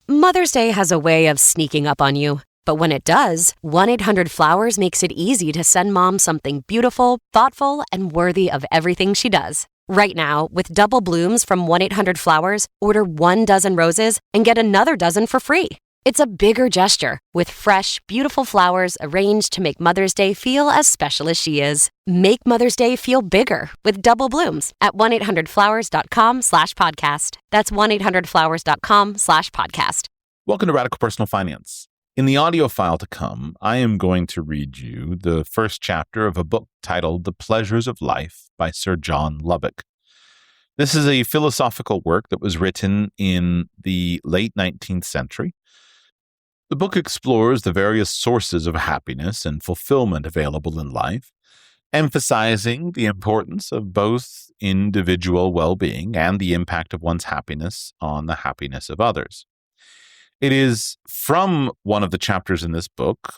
Mother's Day has a way of sneaking up on you. But when it does, 1-800-Flowers makes it easy to send Mom something beautiful, thoughtful, and worthy of everything she does. Right now, with double blooms from 1-800-Flowers, order 1 dozen roses and get another dozen for free. It's a bigger gesture with fresh, beautiful flowers arranged to make Mother's Day feel as special as she is. Make Mother's Day feel bigger with double blooms at 1-800-Flowers.com/podcast. That's 1-800-Flowers.com/podcast. Welcome to Radical Personal Finance. In the audio file to come, I am going to read you the first chapter of a book titled The Pleasures of Life by Sir John Lubbock. This is a philosophical work that was written in the late 19th century. The book explores the various sources of happiness and fulfillment available in life, emphasizing the importance of both individual well-being and the impact of one's happiness on the happiness of others. It is from one of the chapters in this book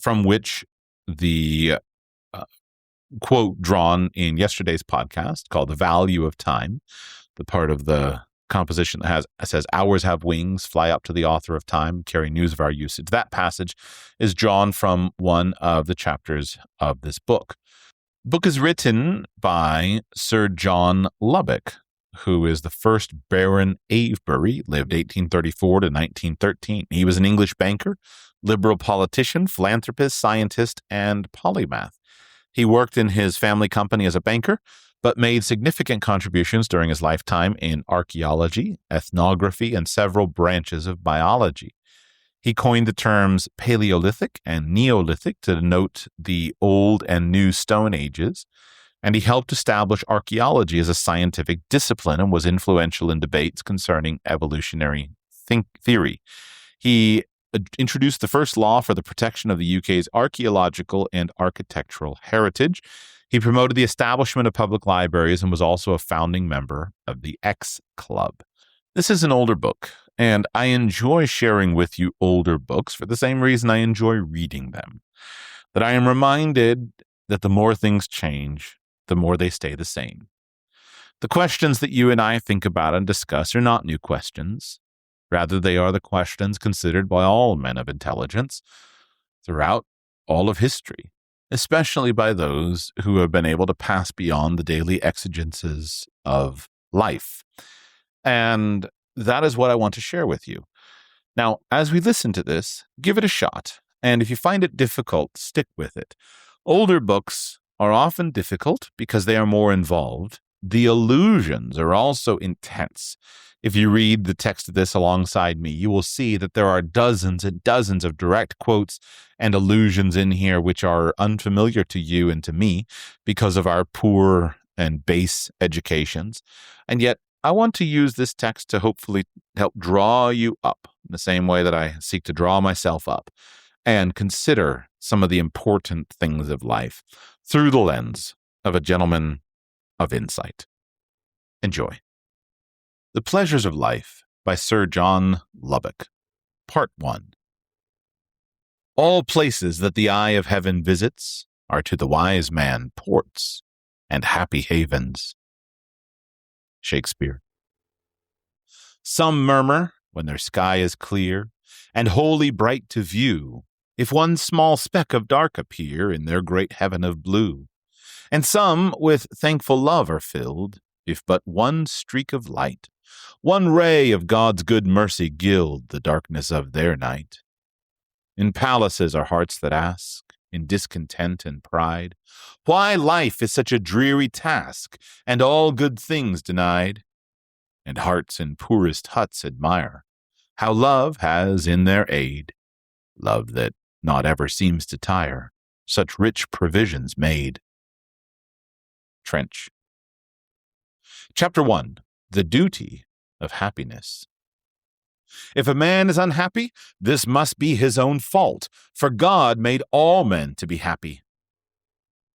from which the quote drawn in yesterday's podcast called The Value of Time, the part of the composition that says, "Hours have wings, fly up to the author of time, carry news of our usage." That passage is drawn from one of the chapters of this book. The book is written by Sir John Lubbock, who is the first Baron Avebury, lived 1834 to 1913. He was an English banker, liberal politician, philanthropist, scientist, and polymath. He worked in his family company as a banker, but made significant contributions during his lifetime in archaeology, ethnography, and several branches of biology. He coined the terms Paleolithic and Neolithic to denote the Old and New Stone Ages, and he helped establish archaeology as a scientific discipline and was influential in debates concerning evolutionary theory. He introduced the first law for the protection of the UK's archaeological and architectural heritage. He promoted the establishment of public libraries and was also a founding member of the X Club. This is an older book, and I enjoy sharing with you older books for the same reason I enjoy reading them. That I am reminded that the more things change, the more they stay the same. The questions that you and I think about and discuss are not new questions. Rather, they are the questions considered by all men of intelligence throughout all of history, especially by those who have been able to pass beyond the daily exigences of life. And that is what I want to share with you. Now, as we listen to this, give it a shot. And if you find it difficult, stick with it. Older books are often difficult because they are more involved. The allusions are also intense. If you read the text of this alongside me, you will see that there are dozens and dozens of direct quotes and allusions in here which are unfamiliar to you and to me because of our poor and base educations. And yet, I want to use this text to hopefully help draw you up in the same way that I seek to draw myself up and consider some of the important things of life through the lens of a gentleman of insight. Enjoy. The Pleasures of Life by Sir John Lubbock. Part 1. All places that the eye of heaven visits are to the wise man ports and happy havens. Shakespeare. Some murmur when their sky is clear and wholly bright to view, if one small speck of dark appear in their great heaven of blue. And some with thankful love are filled, if but one streak of light, one ray of God's good mercy gild the darkness of their night. In palaces are hearts that ask, in discontent and pride, why life is such a dreary task, and all good things denied. And hearts in poorest huts admire how love has in their aid, love that not ever seems to tire, such rich provisions made. Trench. Chapter 1. The Duty of Happiness. If a man is unhappy, this must be his own fault, for God made all men to be happy.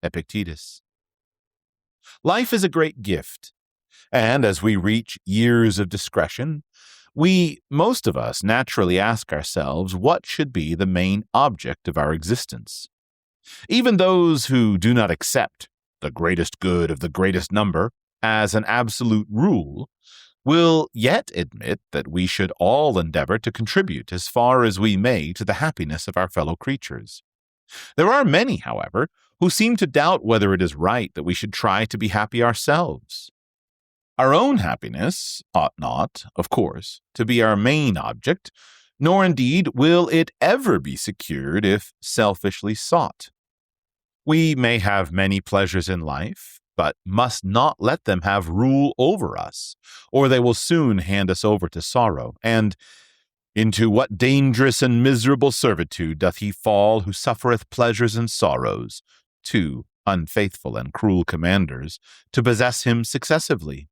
Epictetus. Life is a great gift, and as we reach years of discretion, we, most of us, naturally ask ourselves what should be the main object of our existence. Even those who do not accept the greatest good of the greatest number as an absolute rule will yet admit that we should all endeavor to contribute as far as we may to the happiness of our fellow creatures. There are many, however, who seem to doubt whether it is right that we should try to be happy ourselves. Our own happiness ought not, of course, to be our main object, nor indeed will it ever be secured if selfishly sought. We may have many pleasures in life, but must not let them have rule over us, or they will soon hand us over to sorrow. And into what dangerous and miserable servitude doth he fall who suffereth pleasures and sorrows, two unfaithful and cruel commanders, to possess him successively?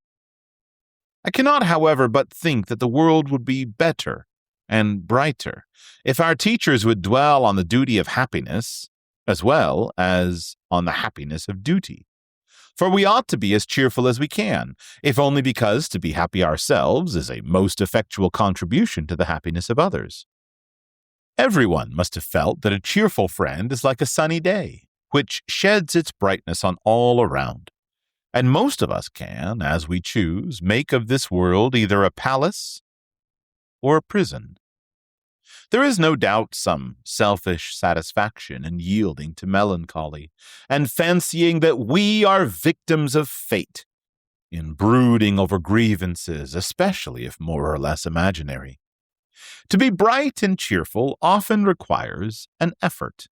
I cannot, however, but think that the world would be better and brighter if our teachers would dwell on the duty of happiness as well as on the happiness of duty. For we ought to be as cheerful as we can, if only because to be happy ourselves is a most effectual contribution to the happiness of others. Everyone must have felt that a cheerful friend is like a sunny day, which sheds its brightness on all around. And most of us can, as we choose, make of this world either a palace or a prison. There is no doubt some selfish satisfaction in yielding to melancholy, and fancying that we are victims of fate, in brooding over grievances, especially if more or less imaginary. To be bright and cheerful often requires an effort.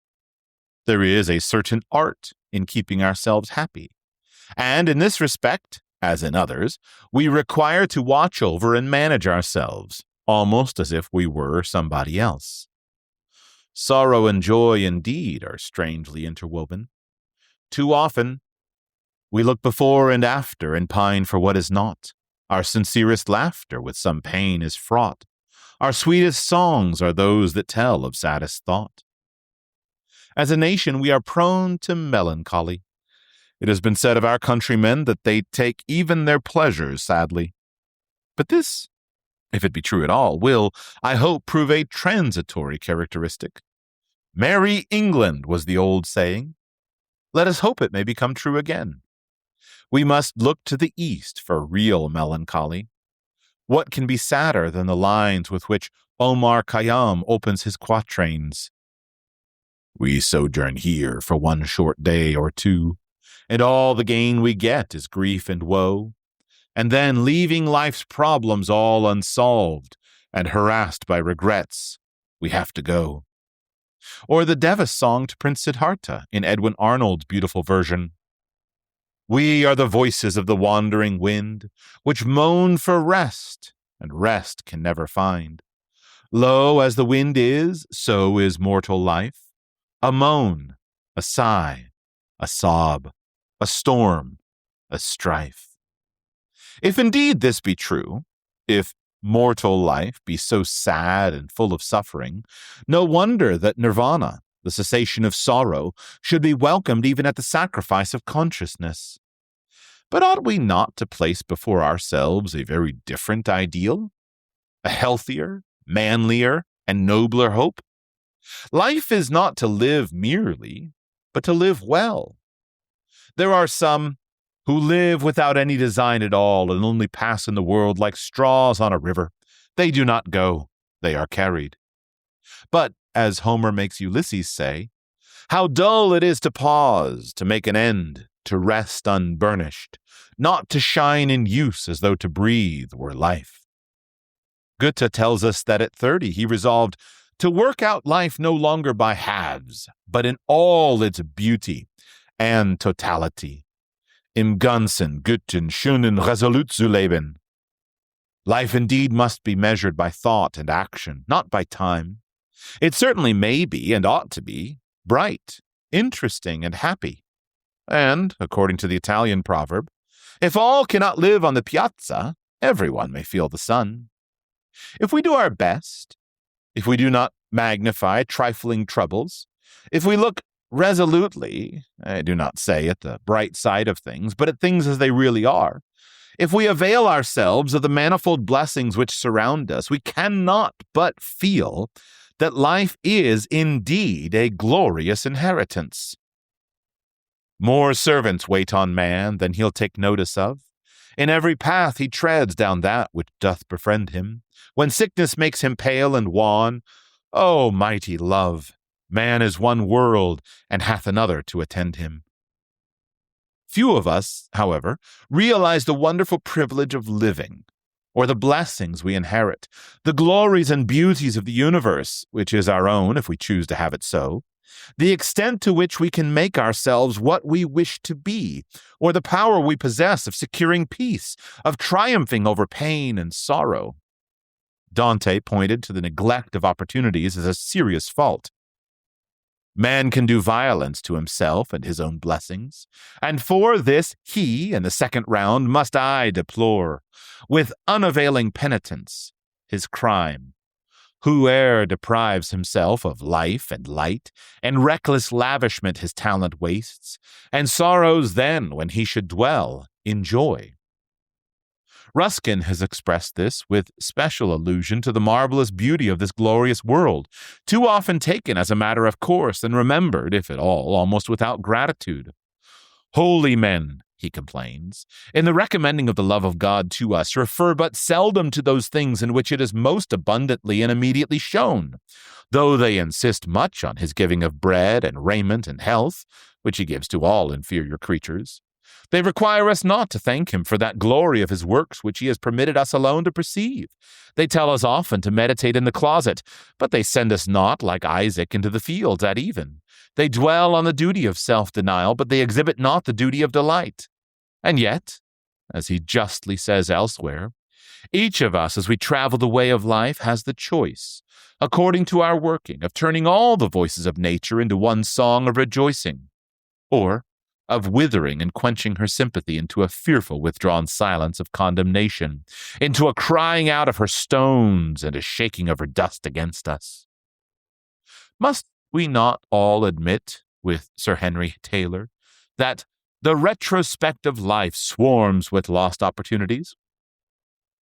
There is a certain art in keeping ourselves happy, and in this respect, as in others, we require to watch over and manage ourselves, almost as if we were somebody else. Sorrow and joy, indeed, are strangely interwoven. Too often, we look before and after and pine for what is not. Our sincerest laughter with some pain is fraught. Our sweetest songs are those that tell of saddest thought. As a nation, we are prone to melancholy. It has been said of our countrymen that they take even their pleasures sadly. But this, if it be true at all, will, I hope, prove a transitory characteristic. Merry England was the old saying. Let us hope it may become true again. We must look to the East for real melancholy. What can be sadder than the lines with which Omar Khayyam opens his quatrains? We sojourn here for one short day or two, and all the gain we get is grief and woe, and then leaving life's problems all unsolved and harassed by regrets, we have to go. Or the Devis song to Prince Siddhartha in Edwin Arnold's beautiful version. We are the voices of the wandering wind, which moan for rest, and rest can never find. Lo, as the wind is, so is mortal life, a moan, a sigh, a sob, a storm, a strife. If indeed this be true, if mortal life be so sad and full of suffering, no wonder that nirvana, the cessation of sorrow, should be welcomed even at the sacrifice of consciousness. But ought we not to place before ourselves a very different ideal? A healthier, manlier, and nobler hope? Life is not to live merely, but to live well. There are some who live without any design at all and only pass in the world like straws on a river. They do not go, they are carried. But, as Homer makes Ulysses say, how dull it is to pause, to make an end, to rest unburnished, not to shine in use as though to breathe were life. Goethe tells us that at 30 he resolved to work out life no longer by halves, but in all its beauty and totality. Im Ganzen, guten, schönen, resolut zu leben. Life indeed must be measured by thought and action, not by time. It certainly may be, and ought to be, bright, interesting, and happy. And, according to the Italian proverb, if all cannot live on the piazza, everyone may feel the sun. If we do our best, if we do not magnify trifling troubles, if we look resolutely, I do not say at the bright side of things, but at things as they really are, if we avail ourselves of the manifold blessings which surround us, we cannot but feel that life is indeed a glorious inheritance. More servants wait on man than he'll take notice of, In every path he treads down that which doth befriend him. When sickness makes him pale and wan, O mighty love! Man is one world, and hath another to attend him. Few of us, however, realize the wonderful privilege of living, or the blessings we inherit, the glories and beauties of the universe, which is our own if we choose to have it so, the extent to which we can make ourselves what we wish to be, or the power we possess of securing peace, of triumphing over pain and sorrow. Dante pointed to the neglect of opportunities as a serious fault. Man can do violence to himself and his own blessings, and for this he, in the second round, must I deplore, with unavailing penitence, his crime. Whoe'er deprives himself of life and light, and reckless lavishment his talent wastes, and sorrows then when he should dwell in joy. Ruskin has expressed this with special allusion to the marvelous beauty of this glorious world, too often taken as a matter of course and remembered, if at all, almost without gratitude. Holy men, he complains, in the recommending of the love of God to us, refer but seldom to those things in which it is most abundantly and immediately shown, though they insist much on his giving of bread and raiment and health, which he gives to all inferior creatures. They require us not to thank him for that glory of his works which he has permitted us alone to perceive. They tell us often to meditate in the closet, but they send us not, like Isaac, into the fields at even. They dwell on the duty of self-denial, but they exhibit not the duty of delight. And yet, as he justly says elsewhere, each of us, as we travel the way of life, has the choice, according to our working, of turning all the voices of nature into one song of rejoicing, or of withering and quenching her sympathy into a fearful withdrawn silence of condemnation, into a crying out of her stones and a shaking of her dust against us. Must we not all admit, with Sir Henry Taylor, that the retrospective life swarms with lost opportunities?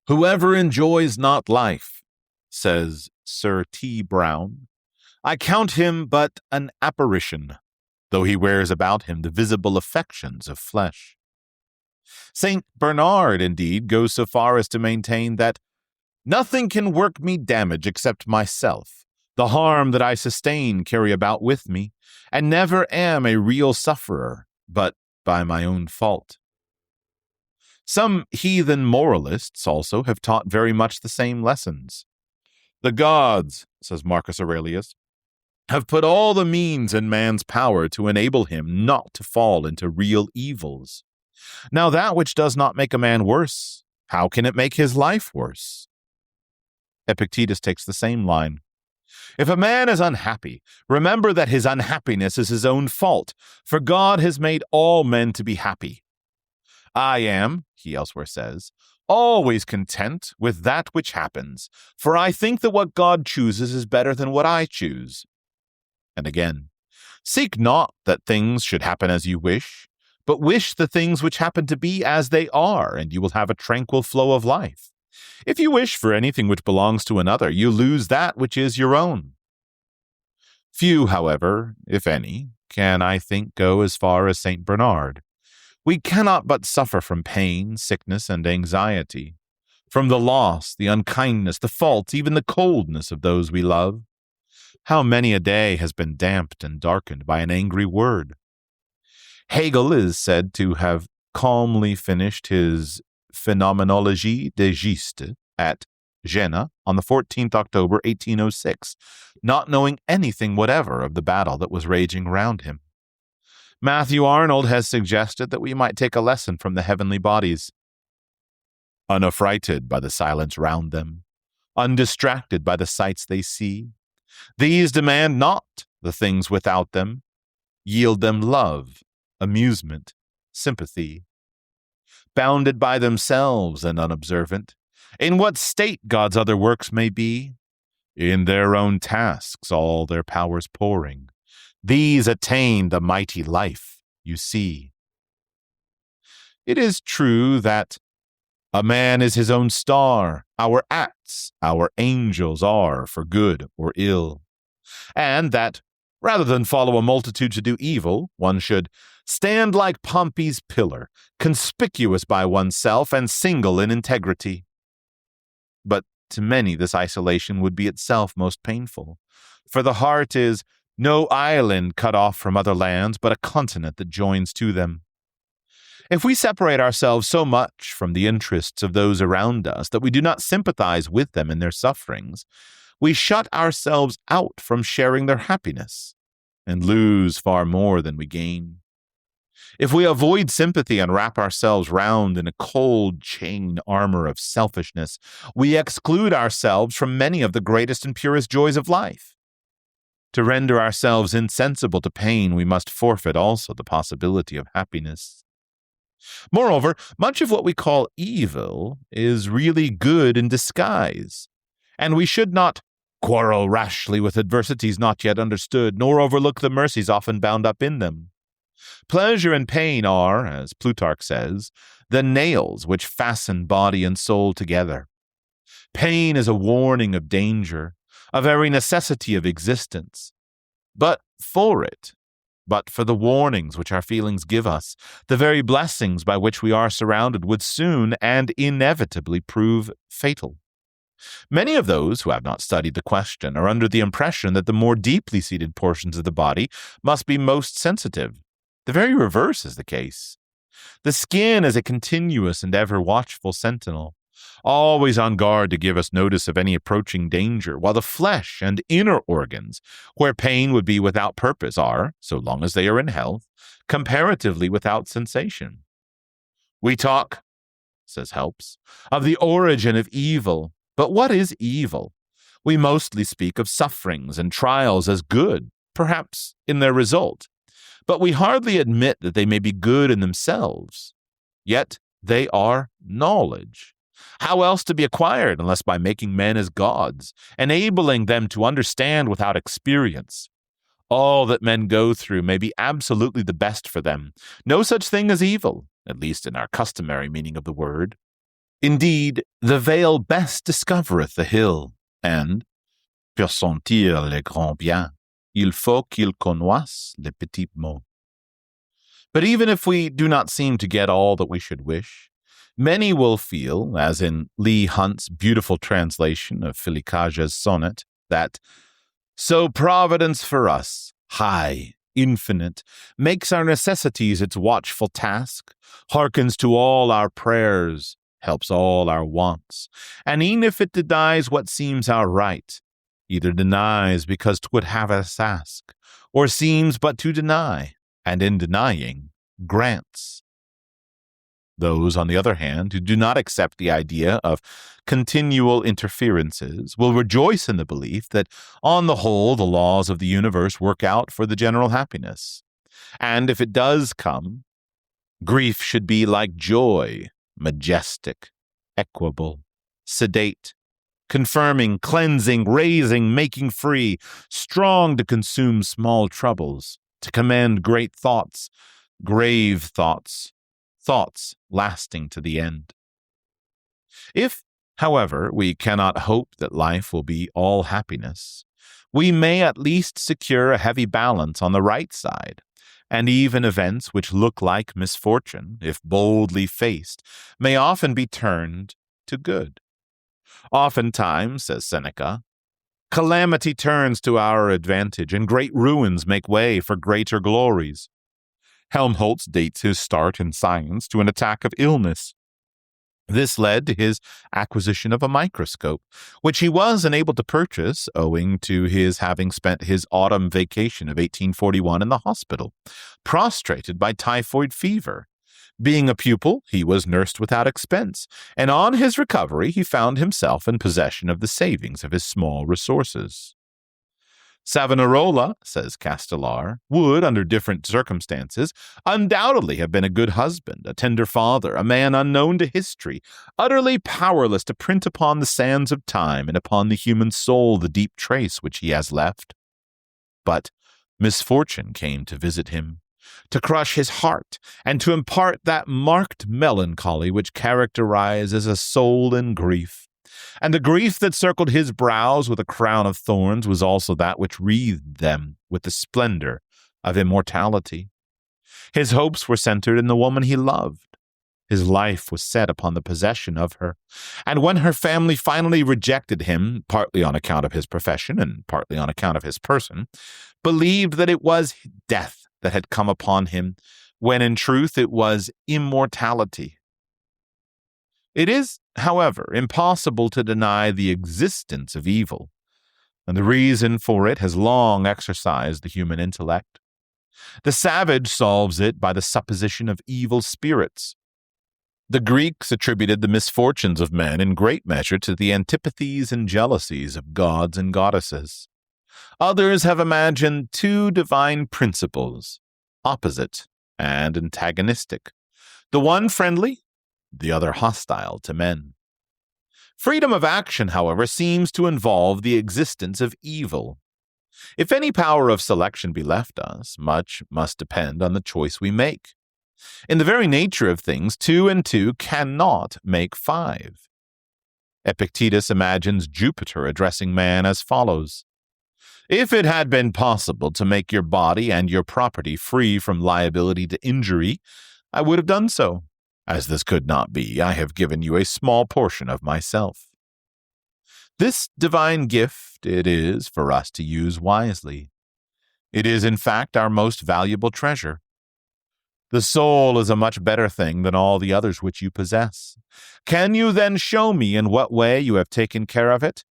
Whoever enjoys not life, says Sir T. Brown, I count him but an apparition, though he wears about him the visible affections of flesh. St. Bernard, indeed, goes so far as to maintain that nothing can work me damage except myself, the harm that I sustain carry about with me, and never am a real sufferer, but by my own fault. Some heathen moralists also have taught very much the same lessons. The gods, says Marcus Aurelius, have put all the means in man's power to enable him not to fall into real evils. Now that which does not make a man worse, how can it make his life worse? Epictetus takes the same line. If a man is unhappy, remember that his unhappiness is his own fault, for God has made all men to be happy. I am, he elsewhere says, always content with that which happens, for I think that what God chooses is better than what I choose. And again, seek not that things should happen as you wish, but wish the things which happen to be as they are, and you will have a tranquil flow of life. If you wish for anything which belongs to another, you lose that which is your own. Few, however, if any, can, I think, go as far as St. Bernard. We cannot but suffer from pain, sickness, and anxiety, from the loss, the unkindness, the faults, even the coldness of those we love. How many a day has been damped and darkened by an angry word? Hegel is said to have calmly finished his Phenomenologie des Gestes at Jena on the 14th October 1806, not knowing anything whatever of the battle that was raging around him. Matthew Arnold has suggested that we might take a lesson from the heavenly bodies. Unaffrighted by the silence round them, undistracted by the sights they see, these demand not the things without them, yield them love, amusement, sympathy. Bounded by themselves and unobservant, in what state God's other works may be, in their own tasks all their powers pouring, these attain the mighty life you see. It is true that a man is his own star, our acts, our angels are for good or ill, and that, rather than follow a multitude to do evil, one should Stand like Pompey's pillar, conspicuous by oneself and single in integrity. But to many this isolation would be itself most painful, for the heart is no island cut off from other lands, but a continent that joins to them. If we separate ourselves so much from the interests of those around us that we do not sympathize with them in their sufferings, we shut ourselves out from sharing their happiness and lose far more than we gain. If we avoid sympathy and wrap ourselves round in a cold chain armor of selfishness, we exclude ourselves from many of the greatest and purest joys of life. To render ourselves insensible to pain, we must forfeit also the possibility of happiness. Moreover, much of what we call evil is really good in disguise, and we should not quarrel rashly with adversities not yet understood, nor overlook the mercies often bound up in them. Pleasure and pain are, as Plutarch says, the nails which fasten body and soul together. Pain is a warning of danger, a very necessity of existence. But for the warnings which our feelings give us, the very blessings by which we are surrounded would soon and inevitably prove fatal. Many of those who have not studied the question are under the impression that the more deeply seated portions of the body must be most sensitive. The very reverse is the case. The skin is a continuous and ever watchful sentinel, always on guard to give us notice of any approaching danger, while the flesh and inner organs, where pain would be without purpose, are, so long as they are in health, comparatively without sensation. We talk, says Helps, of the origin of evil, but what is evil? We mostly speak of sufferings and trials as good, perhaps in their result, but we hardly admit that they may be good in themselves. Yet they are knowledge. How else to be acquired unless by making men as gods, enabling them to understand without experience? All that men go through may be absolutely the best for them. No such thing as evil, at least in our customary meaning of the word. Indeed, the veil best discovereth the hill, and, pour sentir les grands biens, il faut qu'il connaisse les petits maux. But even if we do not seem to get all that we should wish, many will feel, as in Leigh Hunt's beautiful translation of Philikaja's sonnet, that so Providence for us, high, infinite, makes our necessities its watchful task, hearkens to all our prayers, helps all our wants, and e'en if it denies what seems our right, either denies because 'twould have us ask, or seems but to deny, and in denying, grants. Those, on the other hand, who do not accept the idea of continual interferences will rejoice in the belief that, on the whole, the laws of the universe work out for the general happiness. And if it does come, grief should be like joy, majestic, equable, sedate, confirming, cleansing, raising, making free, strong to consume small troubles, to command great thoughts, grave thoughts, thoughts lasting to the end. If, however, we cannot hope that life will be all happiness, we may at least secure a heavy balance on the right side, and even events which look like misfortune, if boldly faced, may often be turned to good. Oftentimes, says Seneca, calamity turns to our advantage, and great ruins make way for greater glories. Helmholtz dates his start in science to an attack of illness. This led to his acquisition of a microscope, which he was unable to purchase owing to his having spent his autumn vacation of 1841 in the hospital, prostrated by typhoid fever. Being a pupil, he was nursed without expense, and on his recovery he found himself in possession of the savings of his small resources. Savonarola, says Castellar, would, under different circumstances, undoubtedly have been a good husband, a tender father, a man unknown to history, utterly powerless to print upon the sands of time and upon the human soul the deep trace which he has left. But misfortune came to visit him, to crush his heart, and to impart that marked melancholy which characterizes a soul in grief. And the grief that circled his brows with a crown of thorns was also that which wreathed them with the splendor of immortality. His hopes were centered in the woman he loved. His life was set upon the possession of her. And when her family finally rejected him, partly on account of his profession and partly on account of his person, believed that it was death that had come upon him, when in truth it was immortality. It is, however, impossible to deny the existence of evil, and the reason for it has long exercised the human intellect. The savage solves it by the supposition of evil spirits. The Greeks attributed the misfortunes of men in great measure to the antipathies and jealousies of gods and goddesses. Others have imagined two divine principles, opposite and antagonistic, the one friendly, the other hostile to men. Freedom of action, however, seems to involve the existence of evil. If any power of selection be left us, much must depend on the choice we make. In the very nature of things, 2 and 2 cannot make 5. Epictetus imagines Jupiter addressing man as follows: "If it had been possible to make your body and your property free from liability to injury, I would have done so. As this could not be, I have given you a small portion of myself." This divine gift it is for us to use wisely. It is, in fact, our most valuable treasure. The soul is a much better thing than all the others which you possess. Can you then show me in what way you have taken care of it?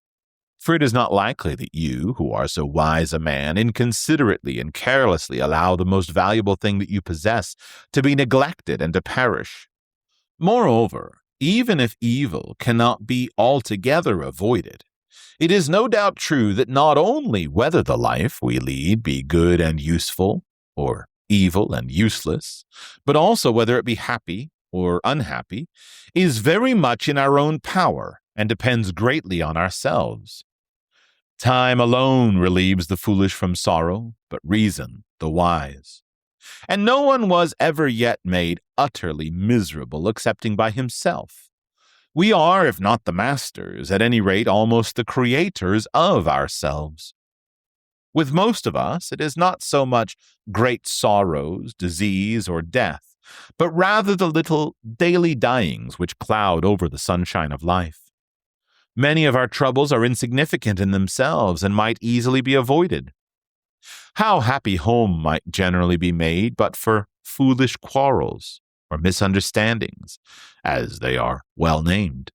For it is not likely that you, who are so wise a man, inconsiderately and carelessly allow the most valuable thing that you possess to be neglected and to perish. Moreover, even if evil cannot be altogether avoided, it is no doubt true that not only whether the life we lead be good and useful, or evil and useless, but also whether it be happy or unhappy, is very much in our own power and depends greatly on ourselves. Time alone relieves the foolish from sorrow, but reason the wise. And no one was ever yet made utterly miserable excepting by himself. We are, if not the masters, at any rate almost the creators of ourselves. With most of us, it is not so much great sorrows, disease, or death, but rather the little daily dyings which cloud over the sunshine of life. Many of our troubles are insignificant in themselves and might easily be avoided. How happy home might generally be made but for foolish quarrels or misunderstandings, as they are well named.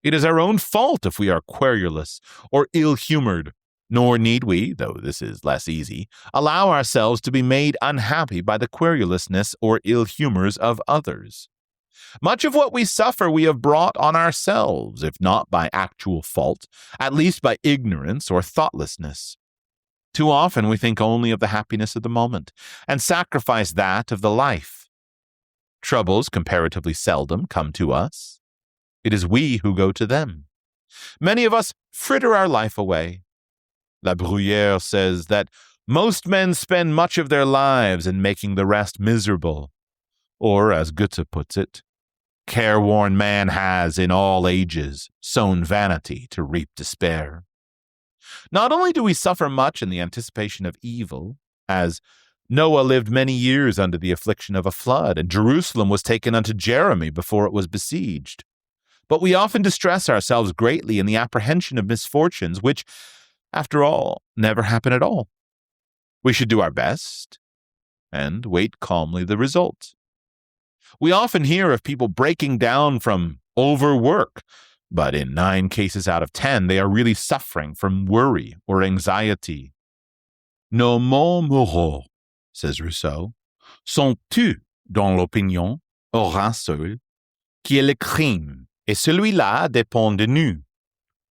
It is our own fault if we are querulous or ill-humored, nor need we, though this is less easy, allow ourselves to be made unhappy by the querulousness or ill-humors of others. Much of what we suffer we have brought on ourselves, if not by actual fault, at least by ignorance or thoughtlessness. Too often we think only of the happiness of the moment, and sacrifice that of the life. Troubles comparatively seldom come to us. It is we who go to them. Many of us fritter our life away. La Bruyère says that most men spend much of their lives in making the rest miserable. Or, as Goethe puts it, careworn man has, in all ages, sown vanity to reap despair. Not only do we suffer much in the anticipation of evil, as Noah lived many years under the affliction of a flood, and Jerusalem was taken unto Jeremy before it was besieged, but we often distress ourselves greatly in the apprehension of misfortunes which, after all, never happen at all. We should do our best and wait calmly the result. We often hear of people breaking down from overwork, but in 9 cases out of 10, they are really suffering from worry or anxiety. Nos maux moraux, says Rousseau, sont tus dans l'opinion, au rein seul, qui est le crime, et celui-là dépend de nous.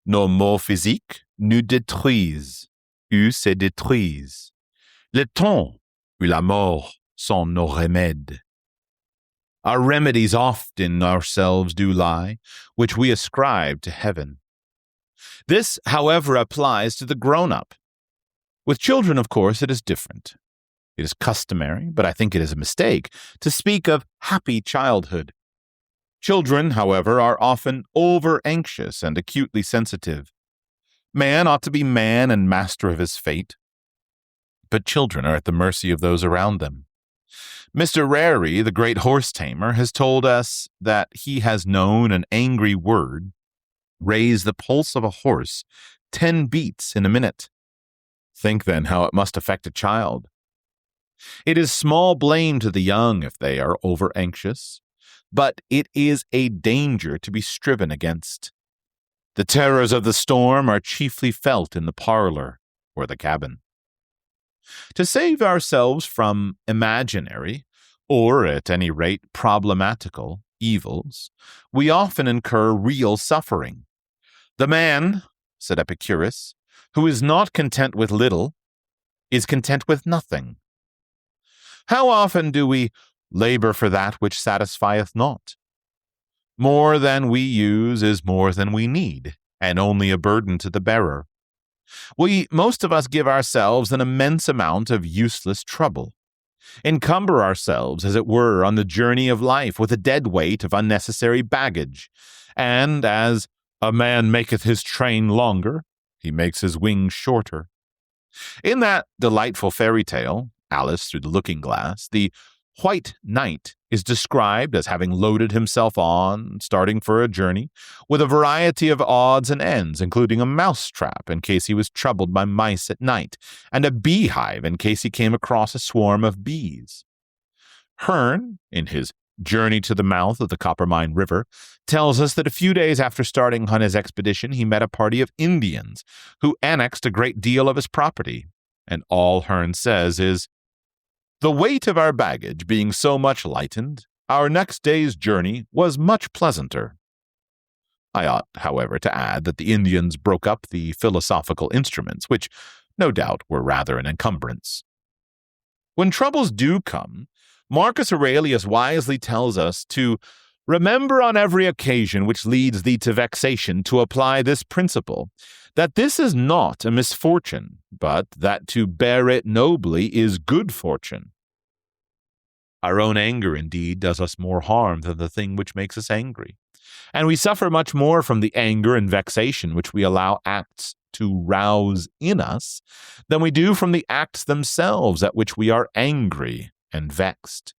Nos maux physiques nous détruisent, ou se détruisent. Le temps ou la mort sont nos remèdes. Our remedies oft in ourselves do lie, which we ascribe to heaven. This, however, applies to the grown-up. With children, of course, it is different. It is customary, but I think it is a mistake, to speak of happy childhood. Children, however, are often over-anxious and acutely sensitive. Man ought to be man and master of his fate, but children are at the mercy of those around them. Mr. Rarey, the great horse tamer, has told us that he has known an angry word raise the pulse of a horse 10 beats in a minute. Think then how it must affect a child. It is small blame to the young if they are over-anxious, but it is a danger to be striven against. The terrors of the storm are chiefly felt in the parlor or the cabin. To save ourselves from imaginary, or at any rate problematical, evils, we often incur real suffering. The man, said Epicurus, who is not content with little, is content with nothing. How often do we labor for that which satisfieth not? More than we use is more than we need, and only a burden to the bearer. We, most of us, give ourselves an immense amount of useless trouble, encumber ourselves, as it were, on the journey of life with a dead weight of unnecessary baggage, and as a man maketh his train longer, he makes his wings shorter. In that delightful fairy tale, Alice Through the Looking Glass, the White Knight is described as having loaded himself on, starting for a journey, with a variety of odds and ends, including a mouse-trap in case he was troubled by mice at night, and a beehive in case he came across a swarm of bees. Hearn, in his Journey to the Mouth of the Coppermine River, tells us that a few days after starting on his expedition, he met a party of Indians who annexed a great deal of his property, and all Hearn says is, "The weight of our baggage being so much lightened, our next day's journey was much pleasanter." I ought, however, to add that the Indians broke up the philosophical instruments, which no doubt were rather an encumbrance. When troubles do come, Marcus Aurelius wisely tells us to remember on every occasion which leads thee to vexation to apply this principle, that this is not a misfortune, but that to bear it nobly is good fortune. Our own anger, indeed, does us more harm than the thing which makes us angry, and we suffer much more from the anger and vexation which we allow acts to rouse in us than we do from the acts themselves at which we are angry and vexed.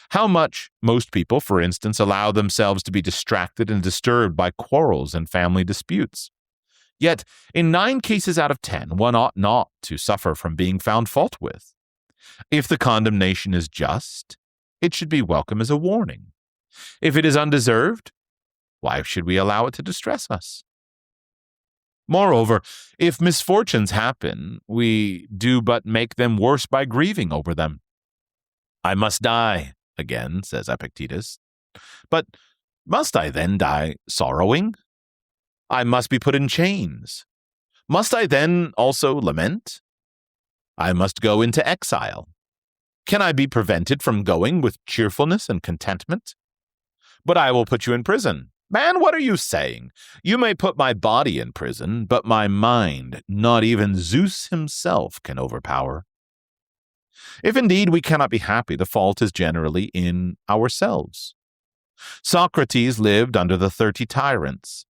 How much most people, for instance, allow themselves to be distracted and disturbed by quarrels and family disputes. Yet, in 9 cases out of 10, one ought not to suffer from being found fault with. If the condemnation is just, it should be welcome as a warning. If it is undeserved, why should we allow it to distress us? Moreover, if misfortunes happen, we do but make them worse by grieving over them. I must die, again, says Epictetus. But must I then die sorrowing? I must be put in chains. Must I then also lament? I must go into exile. Can I be prevented from going with cheerfulness and contentment? But I will put you in prison. Man, what are you saying? You may put my body in prison, but my mind, not even Zeus himself can overpower. If indeed we cannot be happy, the fault is generally in ourselves. Socrates lived under the 30 tyrants.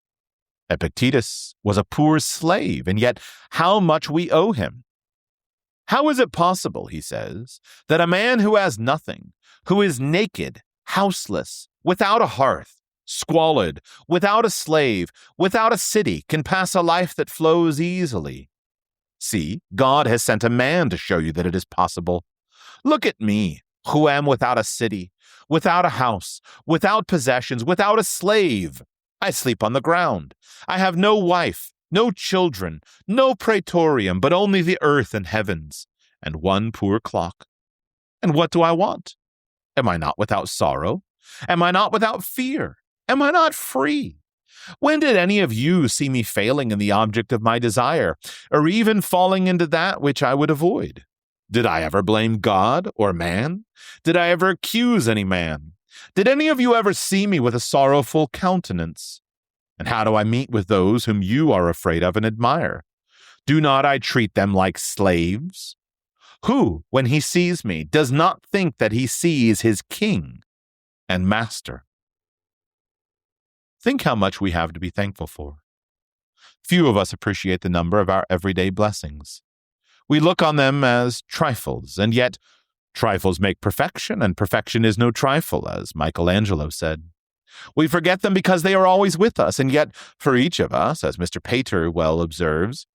Epictetus was a poor slave, and yet how much we owe him. How is it possible, he says, that a man who has nothing, who is naked, houseless, without a hearth, squalid, without a slave, without a city, can pass a life that flows easily? See, God has sent a man to show you that it is possible. Look at me, who am without a city, without a house, without possessions, without a slave. I sleep on the ground. I have no wife, no children, no praetorium, but only the earth and heavens, and one poor clock. And what do I want? Am I not without sorrow? Am I not without fear? Am I not free? When did any of you see me failing in the object of my desire, or even falling into that which I would avoid? Did I ever blame God or man? Did I ever accuse any man? Did any of you ever see me with a sorrowful countenance? And how do I meet with those whom you are afraid of and admire? Do not I treat them like slaves? Who, when he sees me, does not think that he sees his king and master? Think how much we have to be thankful for. Few of us appreciate the number of our everyday blessings. We look on them as trifles, and yet Trifles make perfection, and perfection is no trifle, as Michelangelo said. We forget them because they are always with us, and yet for each of us, as Mr. Pater well observes,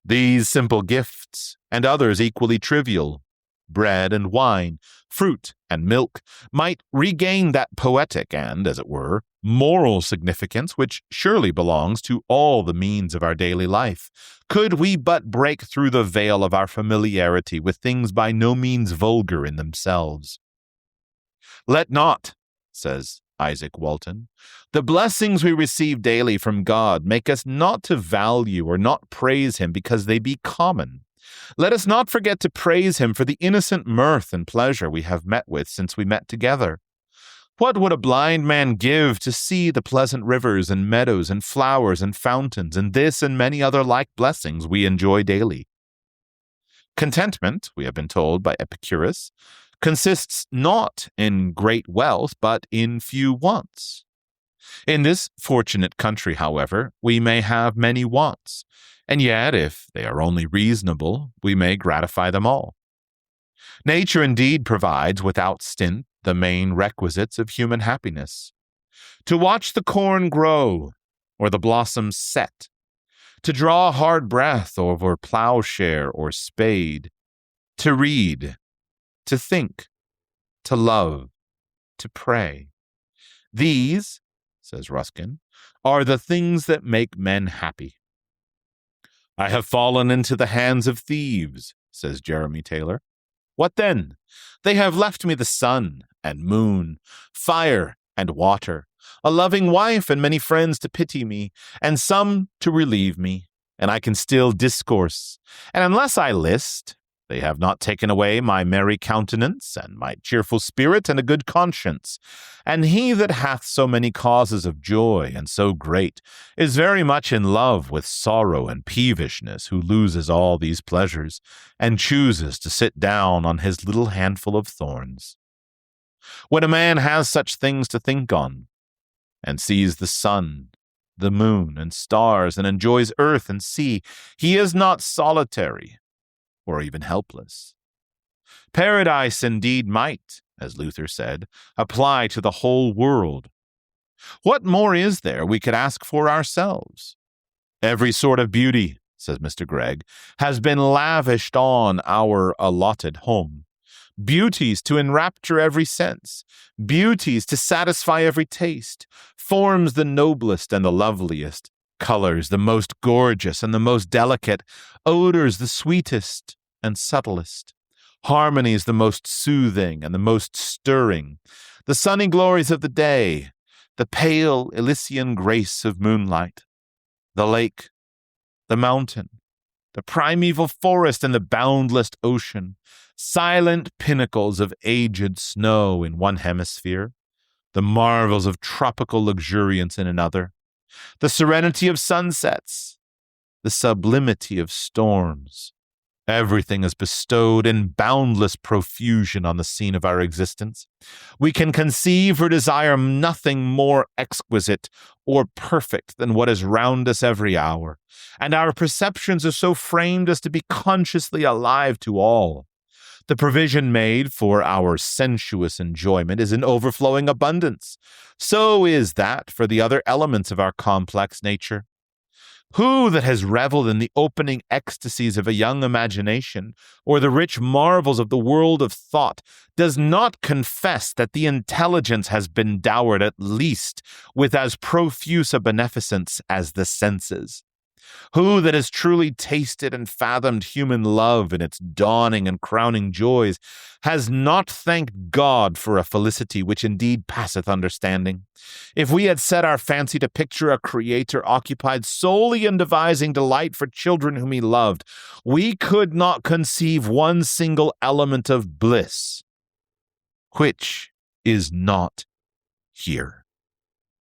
these simple gifts, and others equally trivial, bread and wine, fruit and milk, might regain that poetic and, as it were, moral significance which surely belongs to all the means of our daily life, could we but break through the veil of our familiarity with things by no means vulgar in themselves. Let not, says Isaac Walton, the blessings we receive daily from God make us not to value or not praise him because they be common. Let us not forget to praise him for the innocent mirth and pleasure we have met with since we met together. What would a blind man give to see the pleasant rivers and meadows and flowers and fountains and this and many other like blessings we enjoy daily? Contentment, we have been told by Epicurus, consists not in great wealth, but in few wants. In this fortunate country, however, we may have many wants, and yet, if they are only reasonable, we may gratify them all. Nature indeed provides without stint the main requisites of human happiness. To watch the corn grow, or the blossoms set, to draw a hard breath over plowshare or spade, to read, to think, to love, to pray. These, says Ruskin, are the things that make men happy. I have fallen into the hands of thieves, says Jeremy Taylor. What then? They have left me the sun and moon, fire and water, a loving wife and many friends to pity me, and some to relieve me, and I can still discourse. And unless I list, they have not taken away my merry countenance, and my cheerful spirit, and a good conscience. And he that hath so many causes of joy, and so great, is very much in love with sorrow and peevishness, who loses all these pleasures, and chooses to sit down on his little handful of thorns. When a man has such things to think on, and sees the sun, the moon, and stars, and enjoys earth and sea, he is not solitary, or even helpless. Paradise indeed might, as Luther said, apply to the whole world. What more is there we could ask for ourselves? Every sort of beauty, says Mr. Gregg, has been lavished on our allotted home. Beauties to enrapture every sense, beauties to satisfy every taste, forms the noblest and the loveliest, colors the most gorgeous and the most delicate, odors the sweetest and subtlest, harmonies the most soothing and the most stirring, the sunny glories of the day, the pale Elysian grace of moonlight, the lake, the mountain, the primeval forest and the boundless ocean, silent pinnacles of aged snow in one hemisphere, the marvels of tropical luxuriance in another, the serenity of sunsets, the sublimity of storms. Everything is bestowed in boundless profusion on the scene of our existence. We can conceive or desire nothing more exquisite or perfect than what is round us every hour, and our perceptions are so framed as to be consciously alive to all. The provision made for our sensuous enjoyment is in overflowing abundance. So is that for the other elements of our complex nature. Who that has reveled in the opening ecstasies of a young imagination, or the rich marvels of the world of thought, does not confess that the intelligence has been dowered at least with as profuse a beneficence as the senses? Who that has truly tasted and fathomed human love in its dawning and crowning joys has not thanked God for a felicity which indeed passeth understanding? If we had set our fancy to picture a Creator occupied solely in devising delight for children whom he loved, we could not conceive one single element of bliss, which is not here.